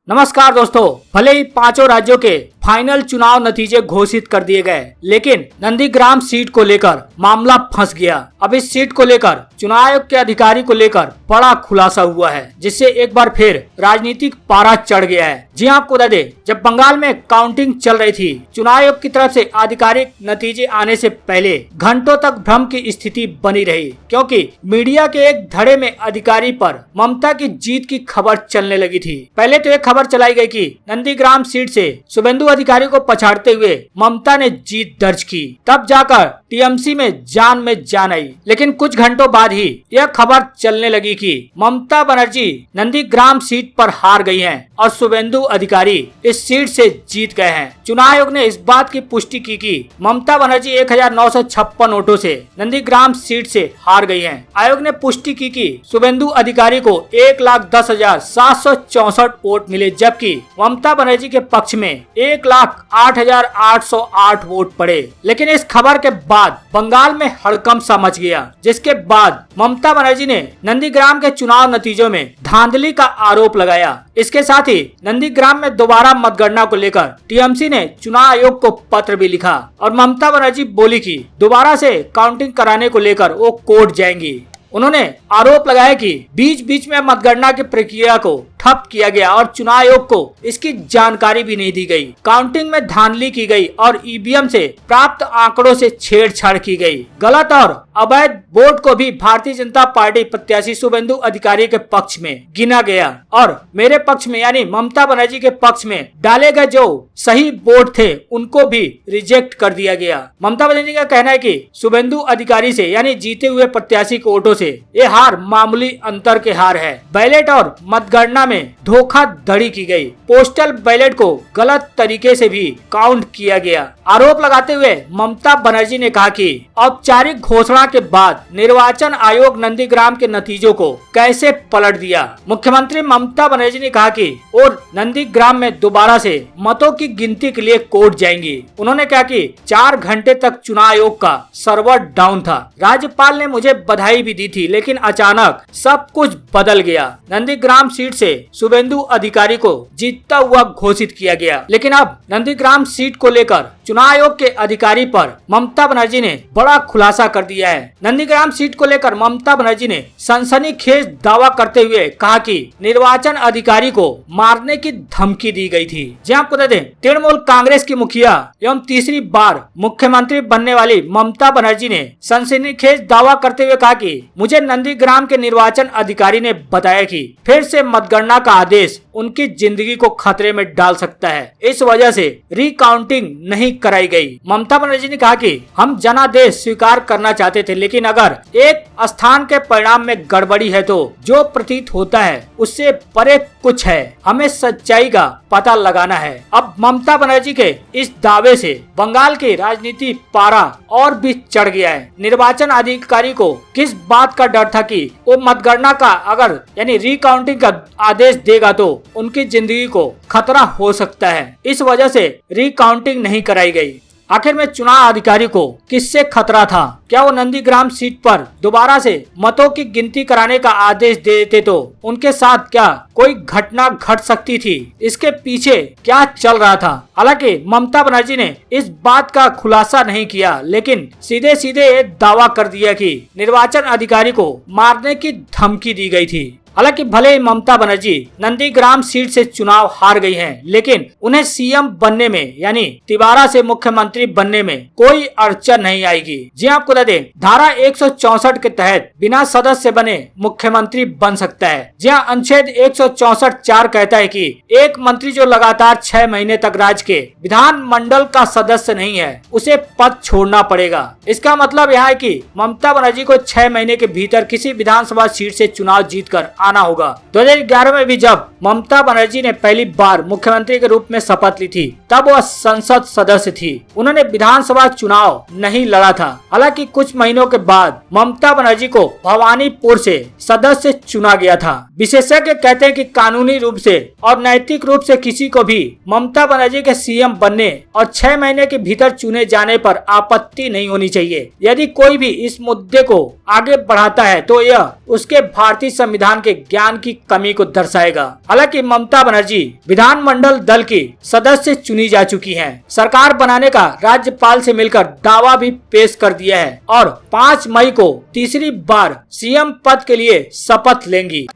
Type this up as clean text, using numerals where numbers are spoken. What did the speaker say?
नमस्कार दोस्तों, भले ही पांचों राज्यों के फाइनल चुनाव नतीजे घोषित कर दिए गए, लेकिन नंदीग्राम सीट को लेकर मामला फंस गया। अब इस सीट को लेकर चुनाव आयोग के अधिकारी को लेकर बड़ा खुलासा हुआ है, जिससे एक बार फिर राजनीतिक पारा चढ़ गया है। जी हाँ, आपको बता दें, जब बंगाल में काउंटिंग चल रही थी, चुनाव आयोग की तरफ से आधिकारिक नतीजे आने से पहले घंटों तक भ्रम की स्थिति बनी रही, क्योंकि मीडिया के एक धड़े में अधिकारी पर ममता की जीत की खबर चलने लगी थी। पहले तो एक खबर चलाई गई कि नंदीग्राम सीट से शुभेंदु अधिकारी को पछाड़ते हुए ममता ने जीत दर्ज की, तब जाकर टीएमसी में जान आई। लेकिन कुछ घंटों बाद ही यह खबर चलने लगी कि ममता बनर्जी नंदीग्राम सीट पर हार गई हैं और शुभेंदु अधिकारी इस सीट से जीत गए हैं। चुनाव आयोग ने इस बात की पुष्टि की कि ममता बनर्जी 1956 वोटों से नंदीग्राम सीट से हार गई हैं। आयोग ने पुष्टि की कि शुभेंदु अधिकारी को 1,10,764 वोट मिले, जबकि ममता बनर्जी के पक्ष में 1,08,808 वोट पड़े। लेकिन इस खबर के बाद बंगाल में हड़कंप सा मच गया, जिसके बाद ममता बनर्जी ने नंदीग्राम के चुनाव नतीजों में धांधली का आरोप लगाया। इसके साथ ही नंदीग्राम में दोबारा मतगणना को लेकर टीएमसी ने चुनाव आयोग को पत्र भी लिखा और ममता बनर्जी बोली कि दोबारा से काउंटिंग कराने को लेकर वो कोर्ट जाएंगी। उन्होंने आरोप लगाया कि बीच बीच में मतगणना की प्रक्रिया को ठप किया गया और चुनाव आयोग को इसकी जानकारी भी नहीं दी गई। काउंटिंग में धांधली की गई और ईवीएम से प्राप्त आंकड़ों से छेड़छाड़ की गई। गलत और अवैध वोट को भी भारतीय जनता पार्टी प्रत्याशी शुभेंदु अधिकारी के पक्ष में गिना गया और मेरे पक्ष में यानी ममता बनर्जी के पक्ष में डाले गए जो सही वोट थे उनको भी रिजेक्ट कर दिया गया। ममता बनर्जी का कहना है कि शुभेंदु अधिकारी से यानी जीते हुए प्रत्याशी के वोटों से ये हार मामूली अंतर के हार है। बैलेट और मतगणना में धोखाधड़ी की गई। पोस्टल बैलेट को गलत तरीके से भी काउंट किया गया। आरोप लगाते हुए ममता बनर्जी ने कहा कि औपचारिक घोषणा के बाद निर्वाचन आयोग नंदीग्राम के नतीजों को कैसे पलट दिया। मुख्यमंत्री ममता बनर्जी ने कहा कि और नंदीग्राम में दोबारा से मतों की गिनती के लिए कोर्ट जाएंगी। उन्होंने कहा कि 4 घंटे तक चुनाव आयोग का सर्वर डाउन था। राज्यपाल ने मुझे बधाई भी दी थी, लेकिन अचानक सब कुछ बदल गया। नंदीग्राम सीट से शुभेंदु अधिकारी को जीतता हुआ घोषित किया गया। लेकिन अब नंदीग्राम सीट को लेकर चुनाव आयोग के अधिकारी पर ममता बनर्जी ने बड़ा खुलासा कर दिया है। नंदीग्राम सीट को लेकर ममता बनर्जी ने सनसनीखेज दावा करते हुए कहा कि निर्वाचन अधिकारी को मारने की धमकी दी गई थी। जी आपको बता दें, तृणमूल कांग्रेस की मुखिया एवं तीसरी बार मुख्यमंत्री बनने वाली ममता बनर्जी ने सनसनीखेज दावा करते हुए कहा कि मुझे नंदीग्राम के निर्वाचन अधिकारी ने बताया कि फिर से मतगणना का आदेश उनकी जिंदगी को खतरे में डाल सकता है। इस वजह से रिकाउंटिंग नहीं कराई गई। ममता बनर्जी ने कहा कि हम जनादेश स्वीकार करना चाहते थे, लेकिन अगर एक स्थान के परिणाम में गड़बड़ी है तो जो प्रतीत होता है उससे परे कुछ है। हमें सच्चाई का पता लगाना है। अब ममता बनर्जी के इस दावे से बंगाल की राजनीति पारा और भी चढ़ गया है। निर्वाचन अधिकारी को किस बात का डर था कि वो मतगणना का अगर यानी रिकाउंटिंग का आदेश देगा तो उनकी जिंदगी को खतरा हो सकता है। इस वजह से रिकाउंटिंग नहीं कराई गई। आखिर में चुनाव अधिकारी को किससे खतरा था? क्या वो नंदीग्राम सीट पर दोबारा से मतों की गिनती कराने का आदेश दे देते तो उनके साथ क्या कोई घटना घट सकती थी? इसके पीछे क्या चल रहा था? हालांकि ममता बनर्जी ने इस बात का खुलासा नहीं किया, लेकिन सीधे सीधे ये दावा कर दिया कि निर्वाचन अधिकारी को मारने की धमकी दी गई थी। हालांकि भले ही ममता बनर्जी नंदीग्राम सीट से चुनाव हार गई हैं, लेकिन उन्हें सीएम बनने में यानी तिबारा से मुख्यमंत्री बनने में कोई अड़चन नहीं आएगी। जी आपको बता दें, धारा 164 के तहत बिना सदस्य बने मुख्यमंत्री बन सकता है। जी अनुच्छेद 164(4) कहता है कि एक मंत्री जो लगातार 6 महीने तक राज्य के विधानमंडल का सदस्य नहीं है, उसे पद छोड़ना पड़ेगा। इसका मतलब यह है कि ममता बनर्जी को 6 महीने के भीतर किसी विधानसभा सीट से चुनाव जीतकर आना होगा। 2011 में भी जब ममता बनर्जी ने पहली बार मुख्यमंत्री के रूप में शपथ ली थी, तब वह संसद सदस्य थी। उन्होंने विधानसभा चुनाव नहीं लड़ा था। हालांकि कुछ महीनों के बाद ममता बनर्जी को भवानीपुर से सदस्य चुना गया था। विशेषज्ञ कहते हैं कि कानूनी रूप से और नैतिक रूप से किसी को भी ममता बनर्जी के सीएम बनने और 6 महीने के भीतर चुने जाने पर आपत्ति नहीं होनी चाहिए। यदि कोई भी इस मुद्दे को आगे बढ़ाता है तो यह उसके भारतीय संविधान के के ज्ञान की कमी को दर्शाएगा। हालांकि ममता बनर्जी विधानमंडल दल की सदस्य चुनी जा चुकी हैं। सरकार बनाने का राज्यपाल से मिलकर दावा भी पेश कर दिया है और 5 मई को तीसरी बार सीएम पद के लिए शपथ लेंगी।